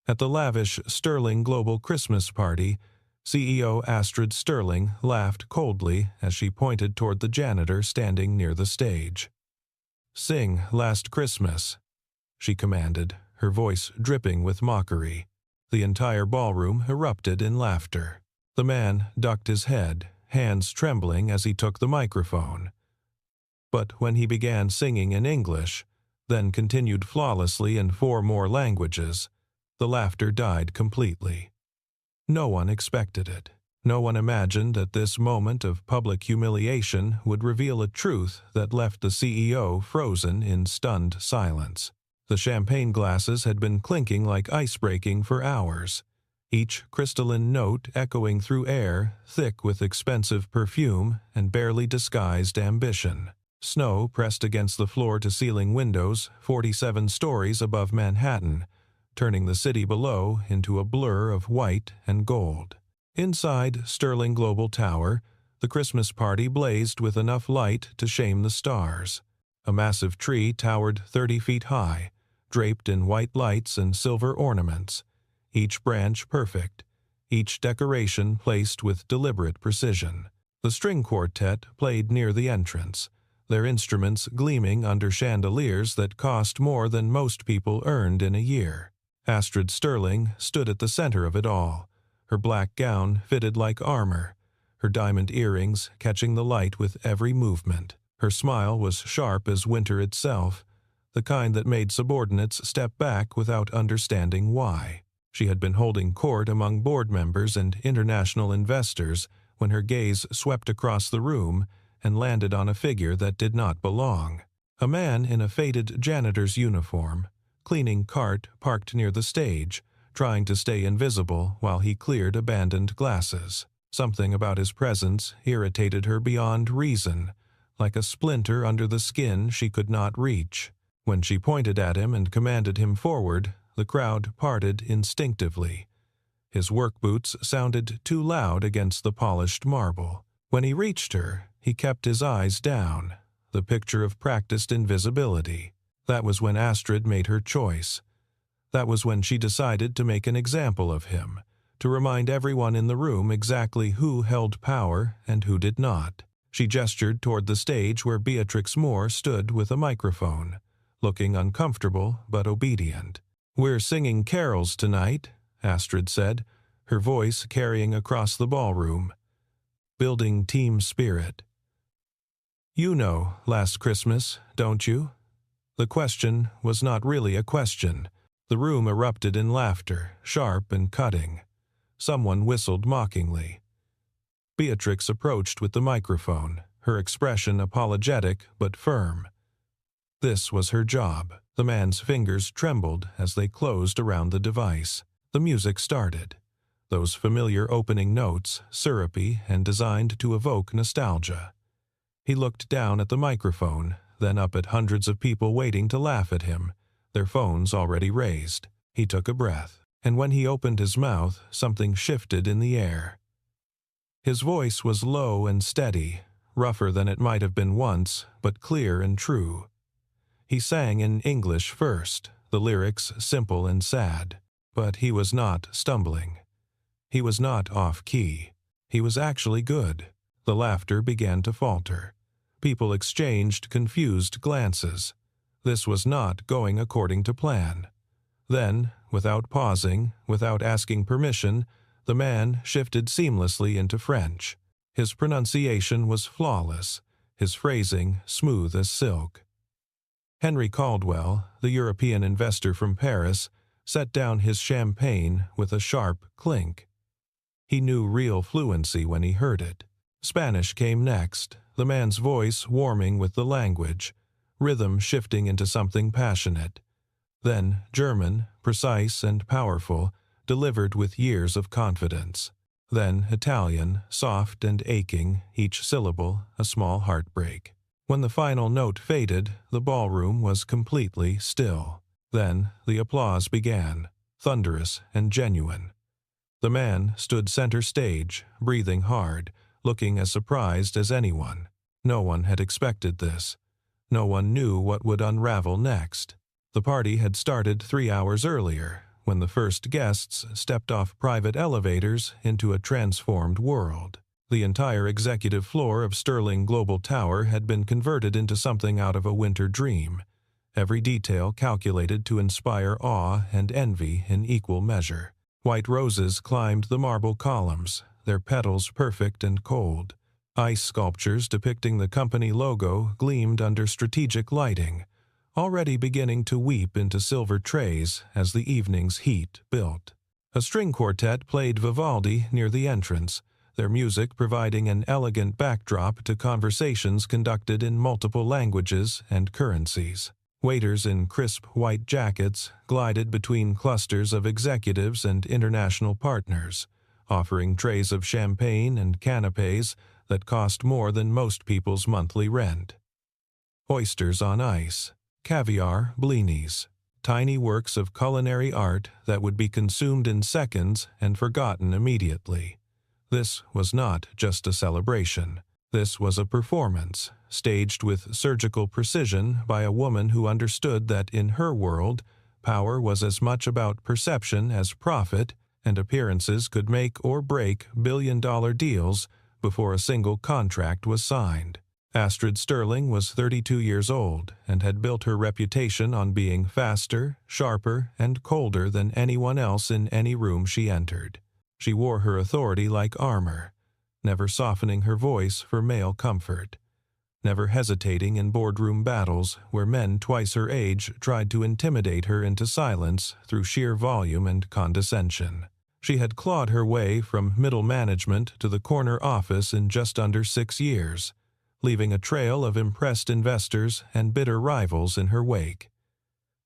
At the lavish Sterling Global Christmas party, CEO Astrid Sterling laughed coldly as she pointed toward the janitor standing near the stage. "Sing Last Christmas," she commanded, her voice dripping with mockery. The entire ballroom erupted in laughter. The man ducked his head, hands trembling as he took the microphone. But when he began singing in English, then continued flawlessly in 4 more languages, the laughter died completely. No one expected it. No one imagined that this moment of public humiliation would reveal a truth that left the CEO frozen in stunned silence. The champagne glasses had been clinking like ice-breaking for hours, each crystalline note echoing through air thick with expensive perfume and barely disguised ambition. Snow pressed against the floor-to-ceiling windows 47 stories above Manhattan, turning the city below into a blur of white and gold. Inside Sterling Global Tower, the Christmas party blazed with enough light to shame the stars. A massive tree towered 30 feet high, draped in white lights and silver ornaments, each branch perfect, each decoration placed with deliberate precision. The string quartet played near the entrance, their instruments gleaming under chandeliers that cost more than most people earned in a year. Astrid Sterling stood at the center of it all, her black gown fitted like armor, her diamond earrings catching the light with every movement. Her smile was sharp as winter itself, the kind that made subordinates step back without understanding why. She had been holding court among board members and international investors when her gaze swept across the room and landed on a figure that did not belong. A man in a faded janitor's uniform, cleaning cart parked near the stage, trying to stay invisible while he cleared abandoned glasses. Something about his presence irritated her beyond reason, like a splinter under the skin she could not reach. When she pointed at him and commanded him forward, the crowd parted instinctively. His work boots sounded too loud against the polished marble. When he reached her, he kept his eyes down, the picture of practiced invisibility. That was when Astrid made her choice. That was when she decided to make an example of him, to remind everyone in the room exactly who held power and who did not. She gestured toward the stage where Beatrix Moore stood with a microphone, looking uncomfortable but obedient. "We're singing carols tonight," Astrid said, her voice carrying across the ballroom. "Building team spirit. You know Last Christmas, don't you?" The question was not really a question. The room erupted in laughter, sharp and cutting. Someone whistled mockingly. Beatrix approached with the microphone, her expression apologetic but firm. This was her job. The man's fingers trembled as they closed around the device. The music started. Those familiar opening notes, syrupy and designed to evoke nostalgia. He looked down at the microphone, then up at hundreds of people waiting to laugh at him, their phones already raised. He took a breath, and when he opened his mouth, something shifted in the air. His voice was low and steady, rougher than it might have been once, but clear and true. He sang in English first, the lyrics simple and sad, but he was not stumbling. He was not off-key. He was actually good. The laughter began to falter. People exchanged confused glances. This was not going according to plan. Then, without pausing, without asking permission, the man shifted seamlessly into French. His pronunciation was flawless, his phrasing smooth as silk. Henry Caldwell, the European investor from Paris, set down his champagne with a sharp clink. He knew real fluency when he heard it. Spanish came next, the man's voice warming with the language, rhythm shifting into something passionate. Then German, precise and powerful, delivered with years of confidence. Then Italian, soft and aching, each syllable a small heartbreak. When the final note faded, the ballroom was completely still. Then the applause began, thunderous and genuine. The man stood center stage, breathing hard, looking as surprised as anyone. No one had expected this. No one knew what would unravel next. The party had started 3 hours earlier, when the first guests stepped off private elevators into a transformed world. The entire executive floor of Sterling Global Tower had been converted into something out of a winter dream, every detail calculated to inspire awe and envy in equal measure. White roses climbed the marble columns, their petals perfect and cold. Ice sculptures depicting the company logo gleamed under strategic lighting, already beginning to weep into silver trays as the evening's heat built. A string quartet played Vivaldi near the entrance, their music providing an elegant backdrop to conversations conducted in multiple languages and currencies. Waiters in crisp white jackets glided between clusters of executives and international partners, offering trays of champagne and canapés that cost more than most people's monthly rent. Oysters on ice, caviar blinis, tiny works of culinary art that would be consumed in seconds and forgotten immediately. This was not just a celebration. This was a performance, staged with surgical precision by a woman who understood that in her world, power was as much about perception as profit, and appearances could make or break billion-dollar deals before a single contract was signed. Astrid Sterling was 32 years old and had built her reputation on being faster, sharper, and colder than anyone else in any room she entered. She wore her authority like armor, never softening her voice for male comfort, never hesitating in boardroom battles where men twice her age tried to intimidate her into silence through sheer volume and condescension. She had clawed her way from middle management to the corner office in just under 6 years, leaving a trail of impressed investors and bitter rivals in her wake.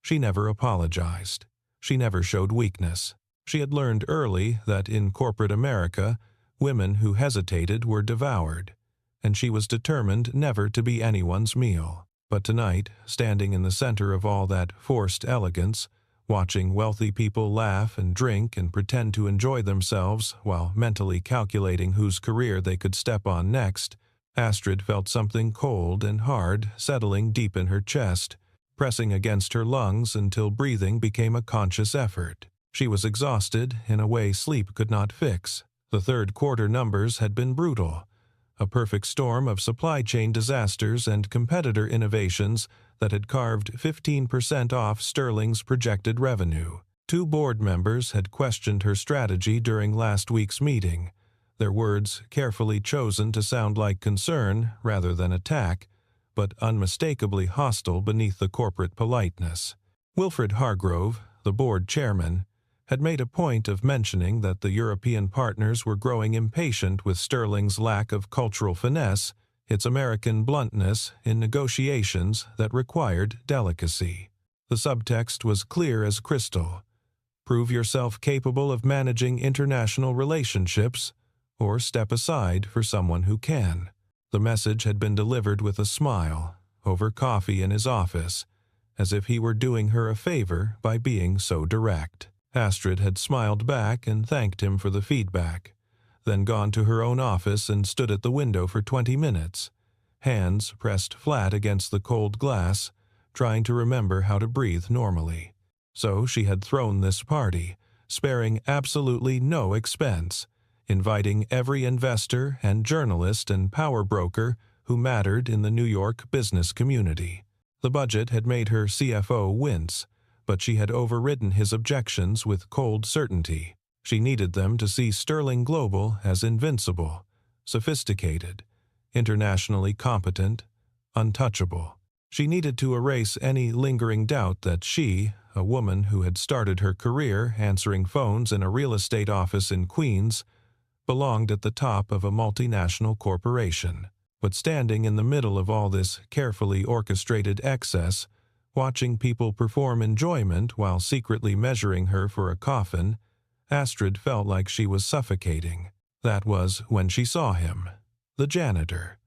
She never apologized. She never showed weakness. She had learned early that in corporate America, women who hesitated were devoured, and she was determined never to be anyone's meal. But tonight, standing in the center of all that forced elegance, watching wealthy people laugh and drink and pretend to enjoy themselves while mentally calculating whose career they could step on next, Astrid felt something cold and hard settling deep in her chest, pressing against her lungs until breathing became a conscious effort. She was exhausted in a way sleep could not fix. The third quarter numbers had been brutal, a perfect storm of supply chain disasters and competitor innovations that had carved 15% off Sterling's projected revenue. 2 board members had questioned her strategy during last week's meeting, their words carefully chosen to sound like concern rather than attack, but unmistakably hostile beneath the corporate politeness. Wilfred Hargrove, the board chairman, had made a point of mentioning that the European partners were growing impatient with Sterling's lack of cultural finesse, its American bluntness in negotiations that required delicacy. The subtext was clear as crystal. Prove yourself capable of managing international relationships, or step aside for someone who can. The message had been delivered with a smile, over coffee in his office, as if he were doing her a favor by being so direct. Astrid had smiled back and thanked him for the feedback, then gone to her own office and stood at the window for 20 minutes, hands pressed flat against the cold glass, trying to remember how to breathe normally. So she had thrown this party, sparing absolutely no expense, inviting every investor and journalist and power broker who mattered in the New York business community. The budget had made her CFO wince, but she had overridden his objections with cold certainty. She needed them to see Sterling Global as invincible, sophisticated, internationally competent, untouchable. She needed to erase any lingering doubt that she, a woman who had started her career answering phones in a real estate office in Queens, belonged at the top of a multinational corporation. But standing in the middle of all this carefully orchestrated excess, watching people perform enjoyment while secretly measuring her for a coffin, Astrid felt like she was suffocating. That was when she saw him, the janitor,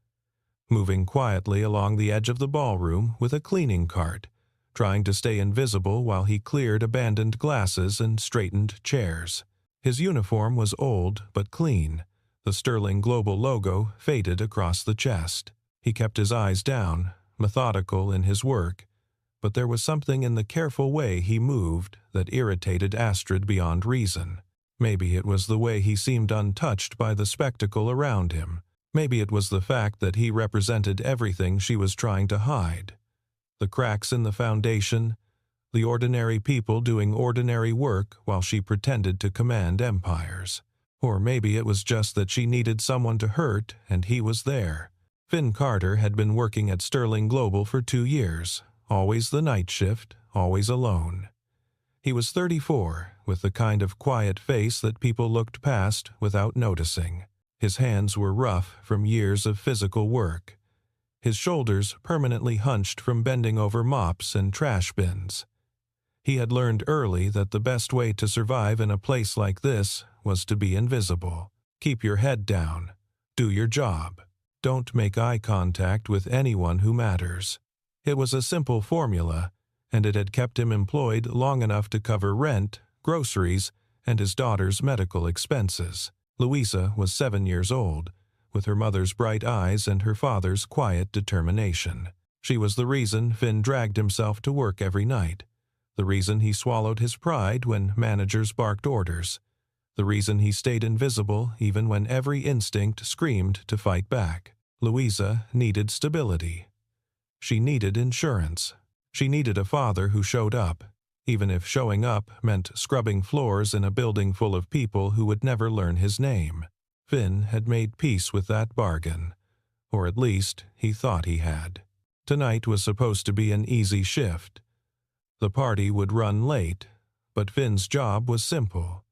moving quietly along the edge of the ballroom with a cleaning cart, trying to stay invisible while he cleared abandoned glasses and straightened chairs. His uniform was old but clean, the Sterling Global logo faded across the chest. He kept his eyes down, methodical in his work, but there was something in the careful way he moved that irritated Astrid beyond reason. Maybe it was the way he seemed untouched by the spectacle around him. Maybe it was the fact that he represented everything she was trying to hide. The cracks in the foundation, the ordinary people doing ordinary work while she pretended to command empires. Or maybe it was just that she needed someone to hurt, and he was there. Finn Carter had been working at Sterling Global for 2 years, always the night shift, always alone. He was 34, with the kind of quiet face that people looked past without noticing. His hands were rough from years of physical work. His shoulders permanently hunched from bending over mops and trash bins. He had learned early that the best way to survive in a place like this was to be invisible. Keep your head down. Do your job. Don't make eye contact with anyone who matters. It was a simple formula, and it had kept him employed long enough to cover rent, groceries, and his daughter's medical expenses. Louisa was 7 years old, with her mother's bright eyes and her father's quiet determination. She was the reason Finn dragged himself to work every night, the reason he swallowed his pride when managers barked orders, the reason he stayed invisible even when every instinct screamed to fight back. Louisa needed stability. She needed insurance. She needed a father who showed up, even if showing up meant scrubbing floors in a building full of people who would never learn his name. Finn had made peace with that bargain, or at least he thought he had. Tonight was supposed to be an easy shift. The party would run late, but Finn's job was simple.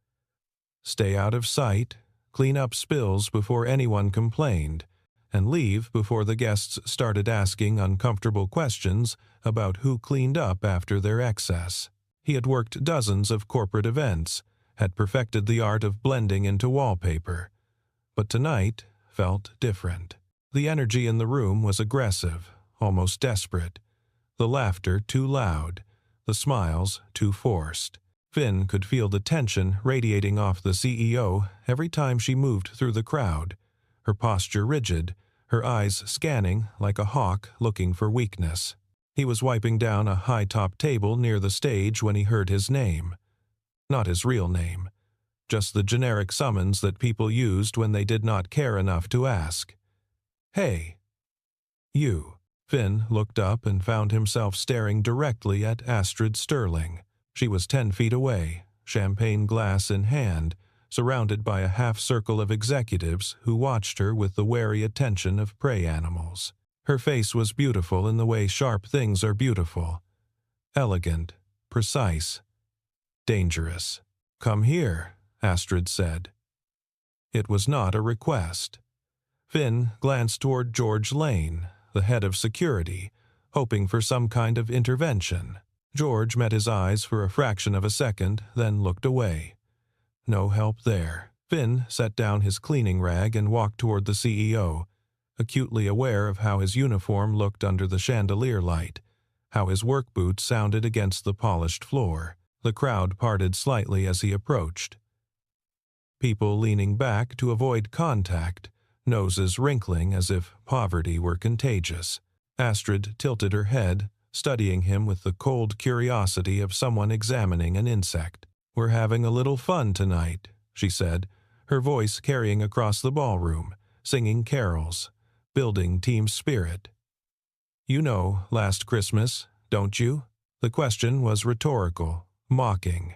Stay out of sight, clean up spills before anyone complained, and leave before the guests started asking uncomfortable questions about who cleaned up after their excess. He had worked dozens of corporate events, had perfected the art of blending into wallpaper, but tonight felt different. The energy in the room was aggressive, almost desperate. The laughter too loud, the smiles too forced. Finn could feel the tension radiating off the CEO every time she moved through the crowd, her posture rigid, her eyes scanning like a hawk looking for weakness. He was wiping down a high-top table near the stage when he heard his name. Not his real name, just the generic summons that people used when they did not care enough to ask. "Hey." "You." Finn looked up and found himself staring directly at Astrid Sterling. She was 10 feet away, champagne glass in hand, surrounded by a half-circle of executives who watched her with the wary attention of prey animals. Her face was beautiful in the way sharp things are beautiful. Elegant, precise, dangerous. "Come here," Astrid said. It was not a request. Finn glanced toward George Lane, the head of security, hoping for some kind of intervention. George met his eyes for a fraction of a second, then looked away. No help there. Finn set down his cleaning rag and walked toward the CEO, acutely aware of how his uniform looked under the chandelier light, how his work boots sounded against the polished floor. The crowd parted slightly as he approached. People leaning back to avoid contact, noses wrinkling as if poverty were contagious. Astrid tilted her head, studying him with the cold curiosity of someone examining an insect. "We're having a little fun tonight," she said, her voice carrying across the ballroom, singing carols, building team spirit. "You know Last Christmas, don't you?" The question was rhetorical, mocking.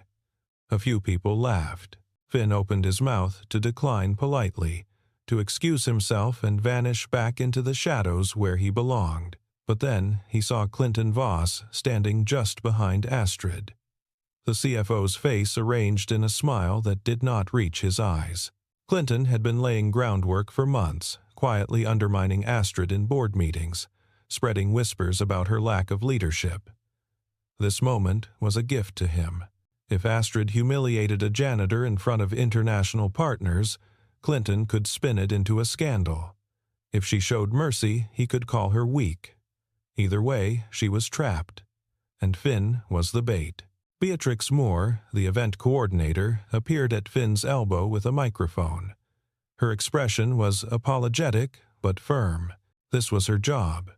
A few people laughed. Finn opened his mouth to decline politely, to excuse himself and vanish back into the shadows where he belonged. But then he saw Clinton Voss standing just behind Astrid. The CFO's face arranged in a smile that did not reach his eyes. Clinton had been laying groundwork for months, quietly undermining Astrid in board meetings, spreading whispers about her lack of leadership. This moment was a gift to him. If Astrid humiliated a janitor in front of international partners, Clinton could spin it into a scandal. If she showed mercy, he could call her weak. Either way, she was trapped, and Finn was the bait. Beatrix Moore, the event coordinator, appeared at Finn's elbow with a microphone. Her expression was apologetic but firm. This was her job.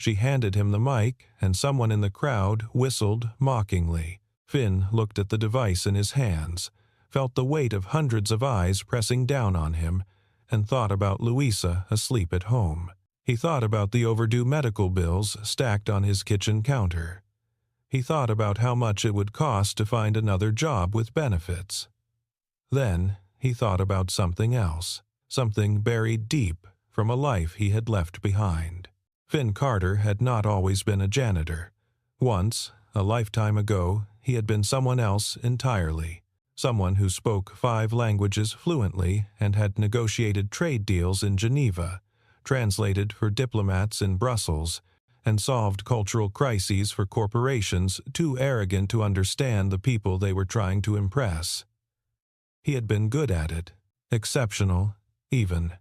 She handed him the mic, and someone in the crowd whistled mockingly. Finn looked at the device in his hands, felt the weight of hundreds of eyes pressing down on him, and thought about Louisa asleep at home. He thought about the overdue medical bills stacked on his kitchen counter. He thought about how much it would cost to find another job with benefits. Then he thought about something else, something buried deep from a life he had left behind. Finn Carter had not always been a janitor. Once, a lifetime ago, he had been someone else entirely. Someone who spoke 5 languages fluently and had negotiated trade deals in Geneva, translated for diplomats in Brussels, and solved cultural crises for corporations too arrogant to understand the people they were trying to impress. He had been good at it, exceptional, even.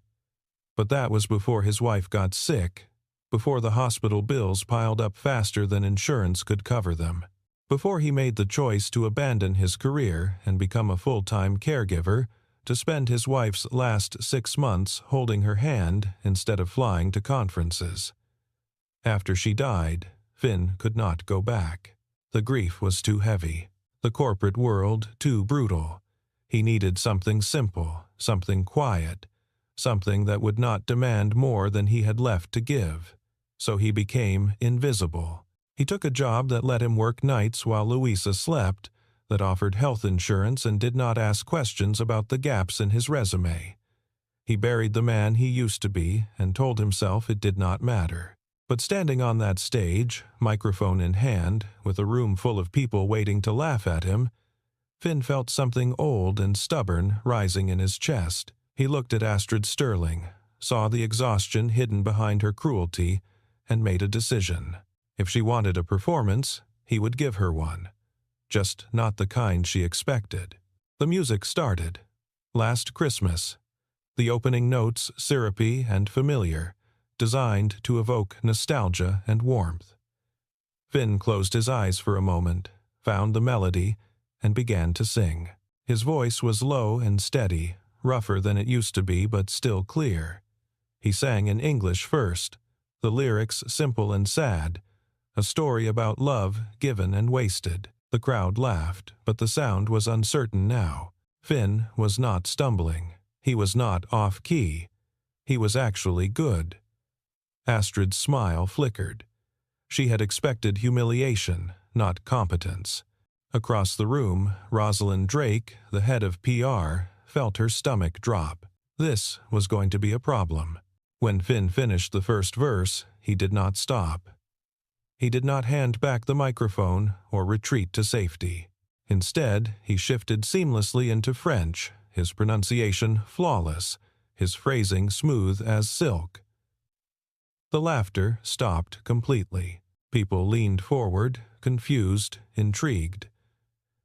But that was before his wife got sick, before the hospital bills piled up faster than insurance could cover them, before he made the choice to abandon his career and become a full-time caregiver, to spend his wife's last 6 months holding her hand instead of flying to conferences. After she died, Finn could not go back. The grief was too heavy, the corporate world too brutal. He needed something simple, something quiet, something that would not demand more than he had left to give. So he became invisible. He took a job that let him work nights while Louisa slept, that offered health insurance and did not ask questions about the gaps in his resume. He buried the man he used to be and told himself it did not matter. But standing on that stage, microphone in hand, with a room full of people waiting to laugh at him, Finn felt something old and stubborn rising in his chest. He looked at Astrid Sterling, saw the exhaustion hidden behind her cruelty, and made a decision. If she wanted a performance, he would give her one. Just not the kind she expected. The music started. Last Christmas. The opening notes syrupy and familiar, designed to evoke nostalgia and warmth. Finn closed his eyes for a moment, found the melody, and began to sing. His voice was low and steady, rougher than it used to be but still clear. He sang in English first, the lyrics simple and sad, a story about love given and wasted. The crowd laughed, but the sound was uncertain now. Finn was not stumbling. He was not off-key. He was actually good. Astrid's smile flickered. She had expected humiliation, not competence. Across the room, Rosalind Drake, the head of PR, felt her stomach drop. This was going to be a problem. When Finn finished the first verse, he did not stop. He did not hand back the microphone or retreat to safety. Instead, he shifted seamlessly into French, his pronunciation flawless, his phrasing smooth as silk. The laughter stopped completely. People leaned forward, confused, intrigued.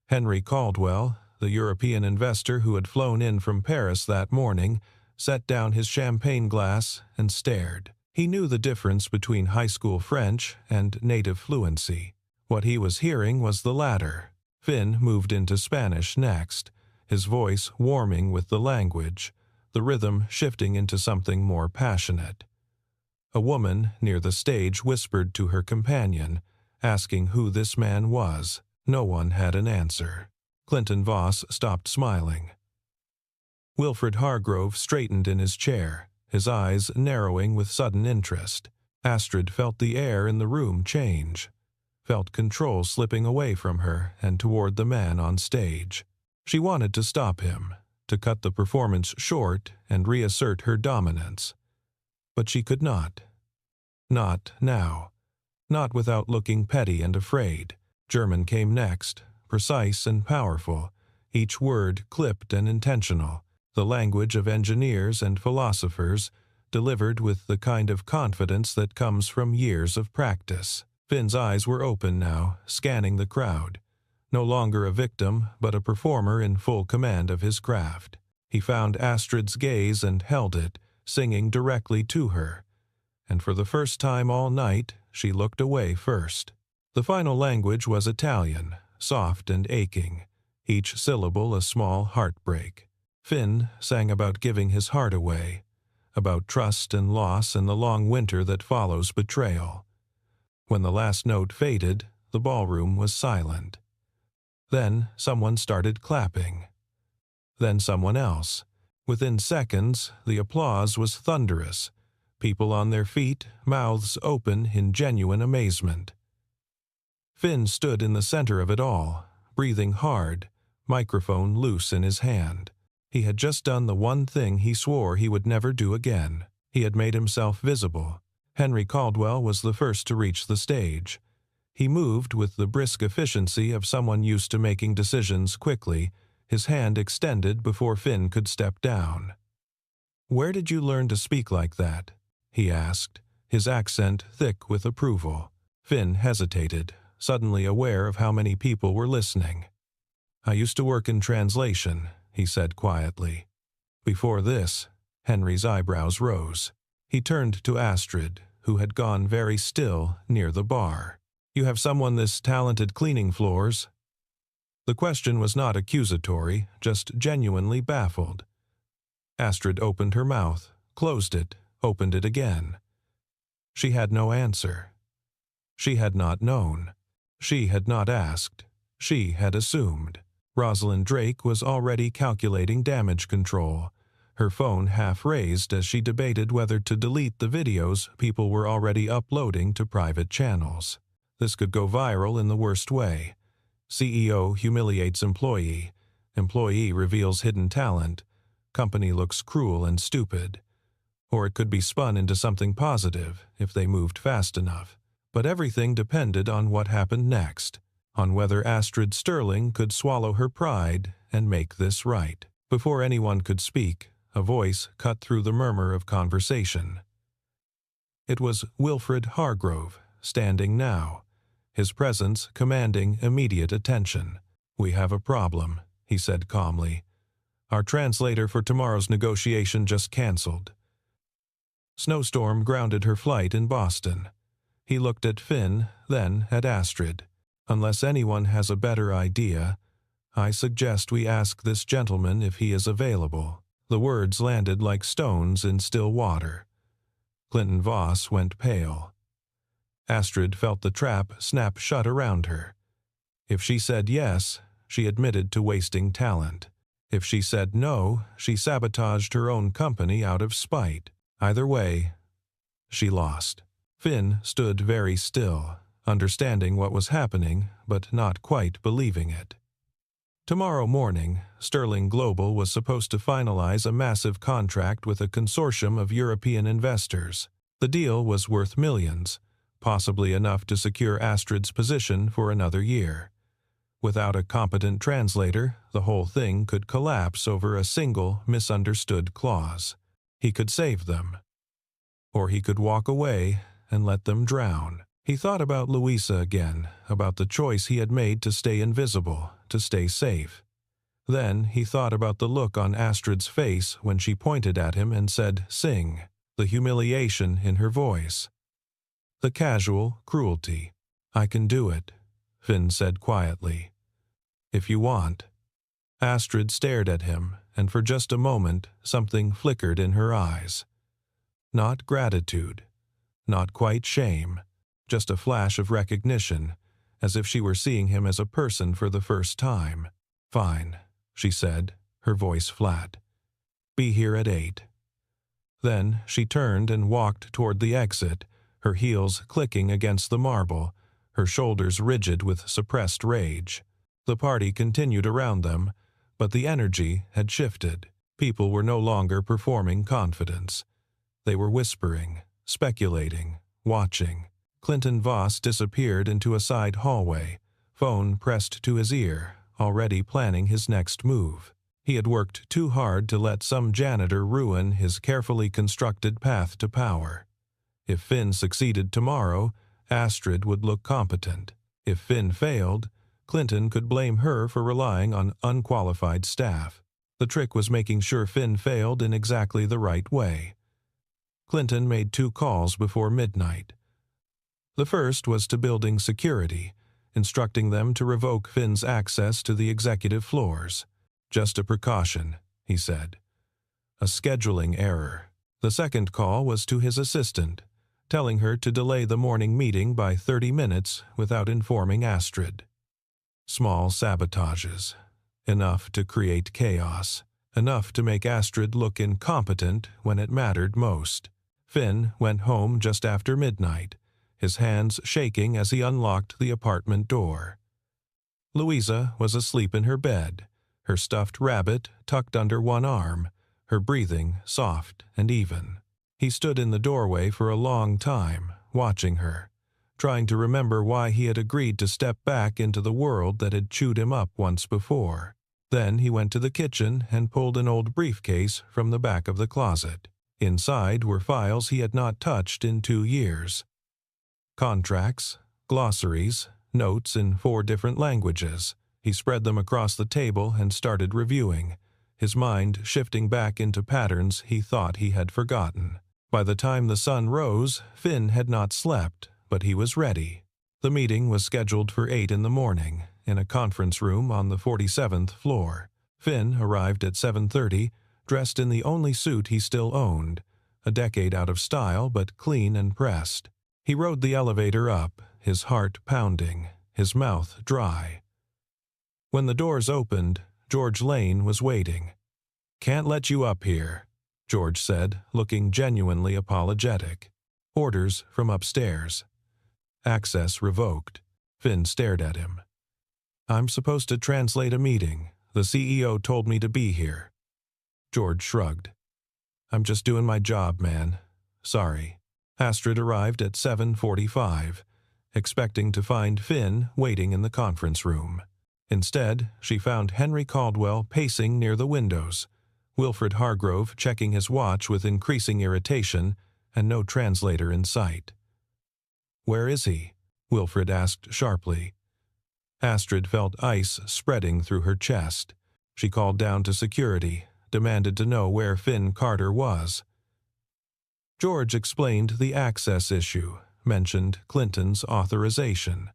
Henry Caldwell, the European investor who had flown in from Paris that morning, set down his champagne glass and stared. He knew the difference between high school French and native fluency. What he was hearing was the latter. Finn moved into Spanish next, his voice warming with the language, the rhythm shifting into something more passionate. A woman near the stage whispered to her companion, asking who this man was. No one had an answer. Clinton Voss stopped smiling. Wilfred Hargrove straightened in his chair, his eyes narrowing with sudden interest. Astrid felt the air in the room change, felt control slipping away from her and toward the man on stage. She wanted to stop him, to cut the performance short and reassert her dominance. But she could not. Not now. Not without looking petty and afraid. German came next, precise and powerful, each word clipped and intentional. The language of engineers and philosophers, delivered with the kind of confidence that comes from years of practice. Finn's eyes were open now, scanning the crowd. No longer a victim, but a performer in full command of his craft. He found Astrid's gaze and held it, singing directly to her. And for the first time all night, she looked away first. The final language was Italian, soft and aching, each syllable a small heartbreak. Finn sang about giving his heart away, about trust and loss in the long winter that follows betrayal. When the last note faded, the ballroom was silent. Then someone started clapping. Then someone else. Within seconds, the applause was thunderous, people on their feet, mouths open in genuine amazement. Finn stood in the center of it all, breathing hard, microphone loose in his hand. He had just done the one thing he swore he would never do again. He had made himself visible. Henry Caldwell was the first to reach the stage. He moved with the brisk efficiency of someone used to making decisions quickly, his hand extended before Finn could step down. "Where did you learn to speak like that?" he asked, his accent thick with approval. Finn hesitated, suddenly aware of how many people were listening. "I used to work in translation," he said quietly. Before this, Henry's eyebrows rose. He turned to Astrid, who had gone very still near the bar. "You have someone this talented cleaning floors?" The question was not accusatory, just genuinely baffled. Astrid opened her mouth, closed it, opened it again. She had no answer. She had not known. She had not asked. She had assumed. Rosalind Drake was already calculating damage control, her phone half raised as she debated whether to delete the videos people were already uploading to private channels. This could go viral in the worst way. CEO humiliates employee. Employee reveals hidden talent. Company looks cruel and stupid. Or it could be spun into something positive if they moved fast enough. But everything depended on what happened next, on whether Astrid Sterling could swallow her pride and make this right. Before anyone could speak, a voice cut through the murmur of conversation. It was Wilfred Hargrove, standing now, his presence commanding immediate attention. "We have a problem," he said calmly. "Our translator for tomorrow's negotiation just canceled." Snowstorm grounded her flight in Boston. He looked at Finn, then at Astrid. "Unless anyone has a better idea, I suggest we ask this gentleman if he is available." The words landed like stones in still water. Clinton Voss went pale. Astrid felt the trap snap shut around her. If she said yes, she admitted to wasting talent. If she said no, she sabotaged her own company out of spite. Either way, she lost. Finn stood very still, understanding what was happening, but not quite believing it. Tomorrow morning, Sterling Global was supposed to finalize a massive contract with a consortium of European investors. The deal was worth millions, possibly enough to secure Astrid's position for another year. Without a competent translator, the whole thing could collapse over a single misunderstood clause. He could save them. Or he could walk away and let them drown. He thought about Louisa again, about the choice he had made to stay invisible, to stay safe. Then he thought about the look on Astrid's face when she pointed at him and said, "Sing," the humiliation in her voice. The casual cruelty. "I can do it," Finn said quietly. "If you want." Astrid stared at him, and for just a moment something flickered in her eyes. Not gratitude, not quite shame, just a flash of recognition, as if she were seeing him as a person for the first time. "Fine," she said, her voice flat. "Be here at 8. Then she turned and walked toward the exit, her heels clicking against the marble, her shoulders rigid with suppressed rage. The party continued around them, but the energy had shifted. People were no longer performing confidence. They were whispering, speculating, watching. Clinton Voss disappeared into a side hallway, phone pressed to his ear, already planning his next move. He had worked too hard to let some janitor ruin his carefully constructed path to power. If Finn succeeded tomorrow, Astrid would look competent. If Finn failed, Clinton could blame her for relying on unqualified staff. The trick was making sure Finn failed in exactly the right way. Clinton made 2 calls before midnight. The first was to building security, instructing them to revoke Finn's access to the executive floors. "Just a precaution," he said. "A scheduling error." The second call was to his assistant, telling her to delay the morning meeting by 30 minutes without informing Astrid. Small sabotages. Enough to create chaos. Enough to make Astrid look incompetent when it mattered most. Finn went home just after midnight, his hands shaking as he unlocked the apartment door. Louisa was asleep in her bed, her stuffed rabbit tucked under one arm, her breathing soft and even. He stood in the doorway for a long time, watching her, trying to remember why he had agreed to step back into the world that had chewed him up once before. Then he went to the kitchen and pulled an old briefcase from the back of the closet. Inside were files he had not touched in 2 years. Contracts, glossaries, notes in 4 different languages. He spread them across the table and started reviewing, his mind shifting back into patterns he thought he had forgotten. By the time the sun rose, Finn had not slept, but he was ready. The meeting was scheduled for 8 in the morning, in a conference room on the 47th floor. Finn arrived at 7:30, dressed in the only suit he still owned, a decade out of style but clean and pressed. He rode the elevator up, his heart pounding, his mouth dry. When the doors opened, George Lane was waiting. "Can't let you up here," George said, looking genuinely apologetic. "Orders from upstairs." Access revoked. Finn stared at him. "I'm supposed to translate a meeting. The CEO told me to be here." George shrugged. "I'm just doing my job, man. Sorry." Astrid arrived at 7:45, expecting to find Finn waiting in the conference room. Instead, she found Henry Caldwell pacing near the windows, Wilfred Hargrove checking his watch with increasing irritation, and no translator in sight. "Where is he?" Wilfred asked sharply. Astrid felt ice spreading through her chest. She called down to security, demanded to know where Finn Carter was. George explained the access issue, mentioned Clinton's authorization.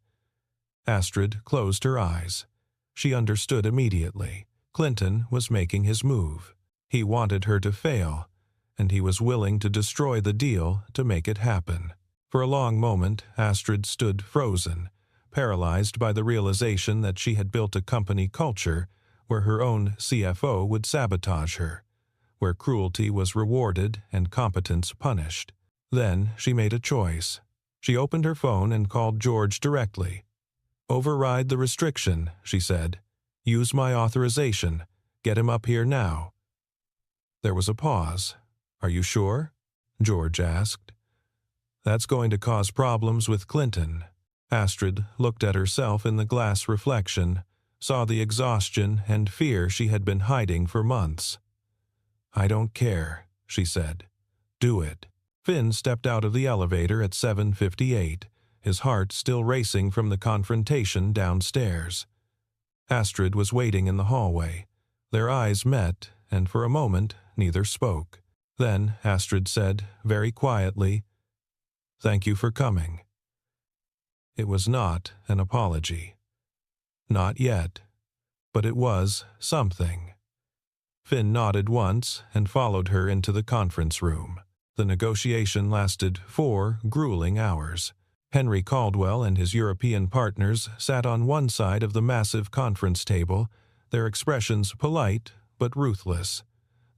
Astrid closed her eyes. She understood immediately. Clinton was making his move. He wanted her to fail, and he was willing to destroy the deal to make it happen. For a long moment, Astrid stood frozen, paralyzed by the realization that she had built a company culture where her own CFO would sabotage her, where cruelty was rewarded and competence punished. Then she made a choice. She opened her phone and called George directly. "Override the restriction," she said. "Use my authorization. Get him up here now." There was a pause. "Are you sure?" George asked. "That's going to cause problems with Clinton." Astrid looked at herself in the glass reflection, saw the exhaustion and fear she had been hiding for months. "I don't care," she said. "Do it." Finn stepped out of the elevator at 7:58, his heart still racing from the confrontation downstairs. Astrid was waiting in the hallway. Their eyes met, and for a moment neither spoke. Then Astrid said, very quietly, "Thank you for coming." It was not an apology. Not yet. But it was something. Finn nodded once and followed her into the conference room. The negotiation lasted 4 grueling hours. Henry Caldwell and his European partners sat on one side of the massive conference table, their expressions polite but ruthless,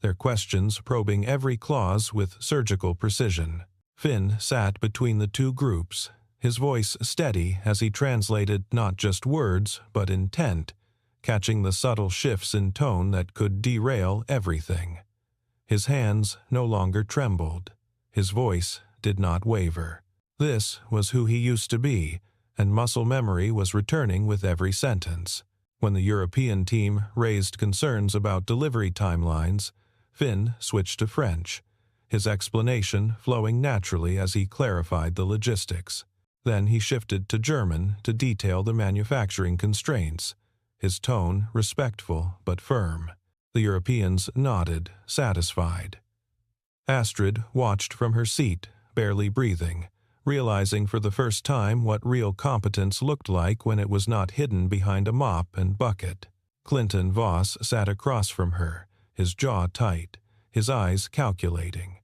their questions probing every clause with surgical precision. Finn sat between the 2 groups, his voice steady as he translated not just words but intent, catching the subtle shifts in tone that could derail everything. His hands no longer trembled. His voice did not waver. This was who he used to be, and muscle memory was returning with every sentence. When the European team raised concerns about delivery timelines, Finn switched to French, his explanation flowing naturally as he clarified the logistics. Then he shifted to German to detail the manufacturing constraints, his tone respectful but firm. The Europeans nodded, satisfied. Astrid watched from her seat, barely breathing, realizing for the first time what real competence looked like when it was not hidden behind a mop and bucket. Clinton Voss sat across from her, his jaw tight, his eyes calculating.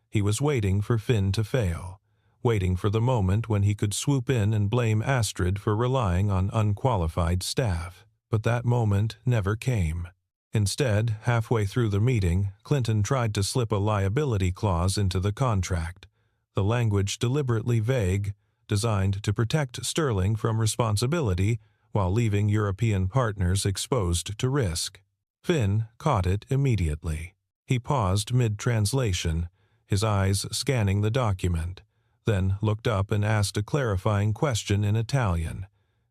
He was waiting for Finn to fail, waiting for the moment when he could swoop in and blame Astrid for relying on unqualified staff. But that moment never came. Instead, halfway through the meeting, Clinton tried to slip a liability clause into the contract, the language deliberately vague, designed to protect Sterling from responsibility while leaving European partners exposed to risk. Finn caught it immediately. He paused mid-translation, his eyes scanning the document, then looked up and asked a clarifying question in Italian,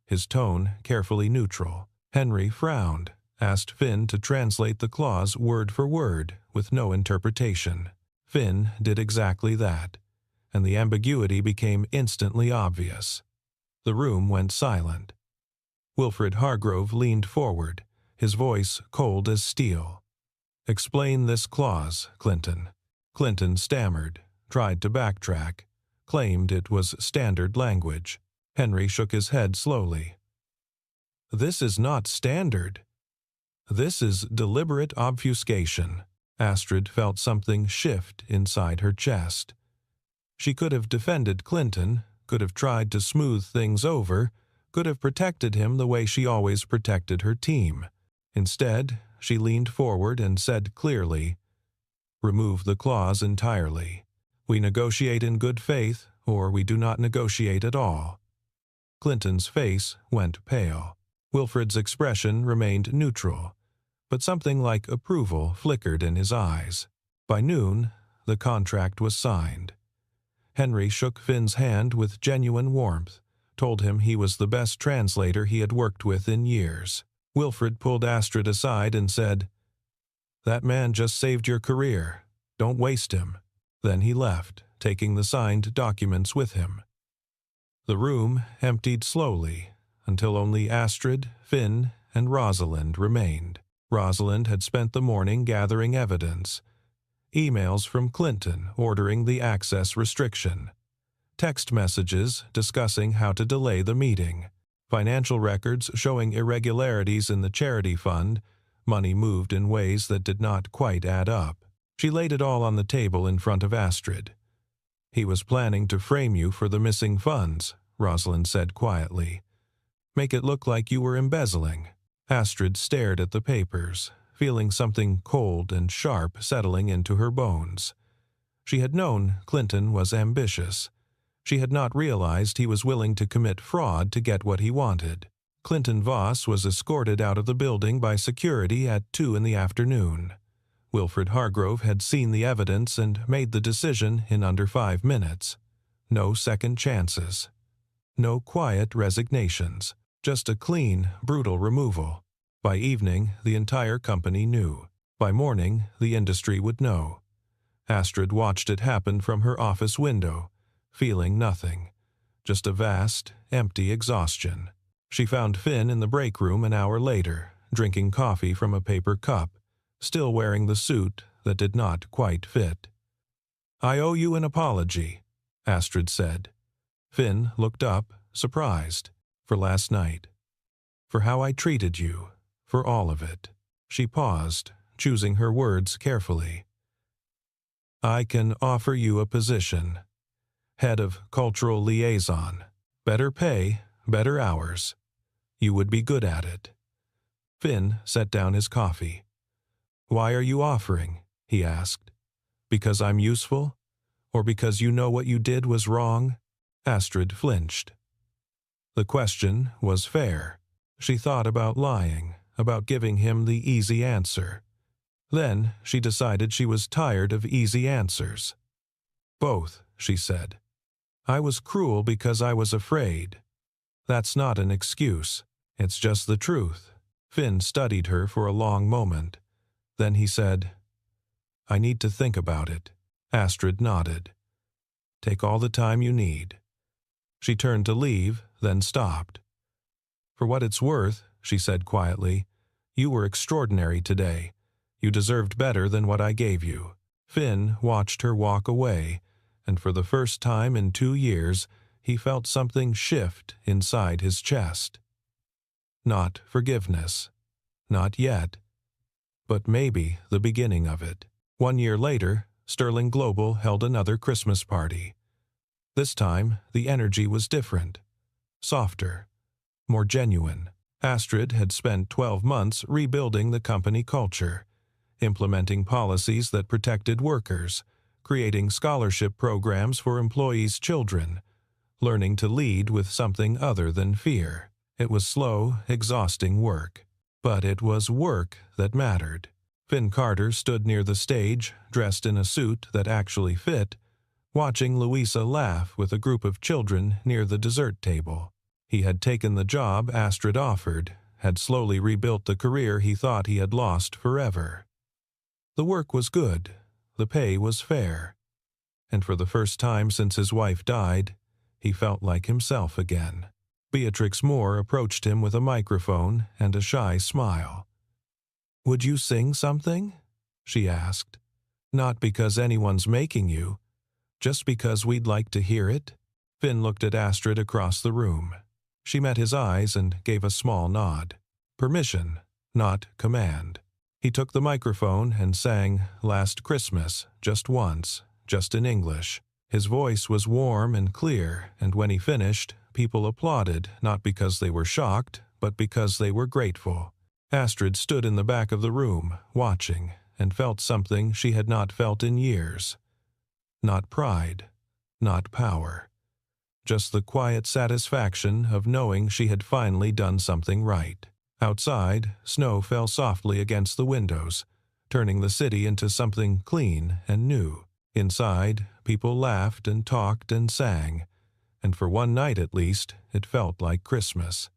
his tone carefully neutral. Henry frowned, asked Finn to translate the clause word for word, with no interpretation. Finn did exactly that, and the ambiguity became instantly obvious. The room went silent. Wilfred Hargrove leaned forward, his voice cold as steel. "Explain this clause, Clinton." Clinton stammered, tried to backtrack, claimed it was standard language. Henry shook his head slowly. "This is not standard. This is deliberate obfuscation." Astrid felt something shift inside her chest. She could have defended Clinton, could have tried to smooth things over, could have protected him the way she always protected her team. Instead, she leaned forward and said clearly, "Remove the clause entirely. We negotiate in good faith, or we do not negotiate at all." Clinton's face went pale. Wilfred's expression remained neutral, but something like approval flickered in his eyes. By noon, the contract was signed. Henry shook Finn's hand with genuine warmth, told him he was the best translator he had worked with in years. Wilfred pulled Astrid aside and said, "That man just saved your career. Don't waste him." Then he left, taking the signed documents with him. The room emptied slowly, until only Astrid, Finn, and Rosalind remained. Rosalind had spent the morning gathering evidence. Emails from Clinton ordering the access restriction. Text messages discussing how to delay the meeting. Financial records showing irregularities in the charity fund, money moved in ways that did not quite add up. She laid it all on the table in front of Astrid. "He was planning to frame you for the missing funds," Rosalind said quietly. "Make it look like you were embezzling." Astrid stared at the papers, feeling something cold and sharp settling into her bones. She had known Clinton was ambitious. She had not realized he was willing to commit fraud to get what he wanted. Clinton Voss was escorted out of the building by security at 2 p.m. Wilfred Hargrove had seen the evidence and made the decision in under 5 minutes. No second chances. No quiet resignations. Just a clean, brutal removal. By evening, the entire company knew. By morning, the industry would know. Astrid watched it happen from her office window, feeling nothing. Just a vast, empty exhaustion. She found Finn in the break room an hour later, drinking coffee from a paper cup, still wearing the suit that did not quite fit. "I owe you an apology," Astrid said. Finn looked up, surprised. "For last night. For how I treated you. For all of it." She paused, choosing her words carefully. "I can offer you a position. Head of Cultural Liaison. Better pay, better hours. You would be good at it." Finn set down his coffee. "Why are you offering?" he asked. "Because I'm useful? Or because you know what you did was wrong?" Astrid flinched. The question was fair. She thought about lying, about giving him the easy answer. Then she decided she was tired of easy answers. "Both," she said. "I was cruel because I was afraid. That's not an excuse. It's just the truth." Finn studied her for a long moment. Then he said, "I need to think about it." Astrid nodded. "Take all the time you need." She turned to leave, then stopped. "For what it's worth," she said quietly, "you were extraordinary today. You deserved better than what I gave you." Finn watched her walk away, and for the first time in 2 years, he felt something shift inside his chest. Not forgiveness. Not yet. But maybe the beginning of it. 1 year later, Sterling Global held another Christmas party. This time, the energy was different, softer, more genuine. Astrid had spent 12 months rebuilding the company culture, implementing policies that protected workers, creating scholarship programs for employees' children, learning to lead with something other than fear. It was slow, exhausting work. But it was work that mattered. Finn Carter stood near the stage, dressed in a suit that actually fit, watching Louisa laugh with a group of children near the dessert table. He had taken the job Astrid offered, had slowly rebuilt the career he thought he had lost forever. The work was good, the pay was fair, and for the first time since his wife died, he felt like himself again. Beatrix Moore approached him with a microphone and a shy smile. "Would you sing something?" she asked. "Not because anyone's making you, just because we'd like to hear it." Finn looked at Astrid across the room. She met his eyes and gave a small nod. Permission, not command. He took the microphone and sang "Last Christmas," just once, just in English. His voice was warm and clear, and when he finished, people applauded not because they were shocked, but because they were grateful. Astrid stood in the back of the room, watching, and felt something she had not felt in years. Not pride, not power. Just the quiet satisfaction of knowing she had finally done something right. Outside, snow fell softly against the windows, turning the city into something clean and new. Inside, people laughed and talked and sang, and for one night at least, it felt like Christmas.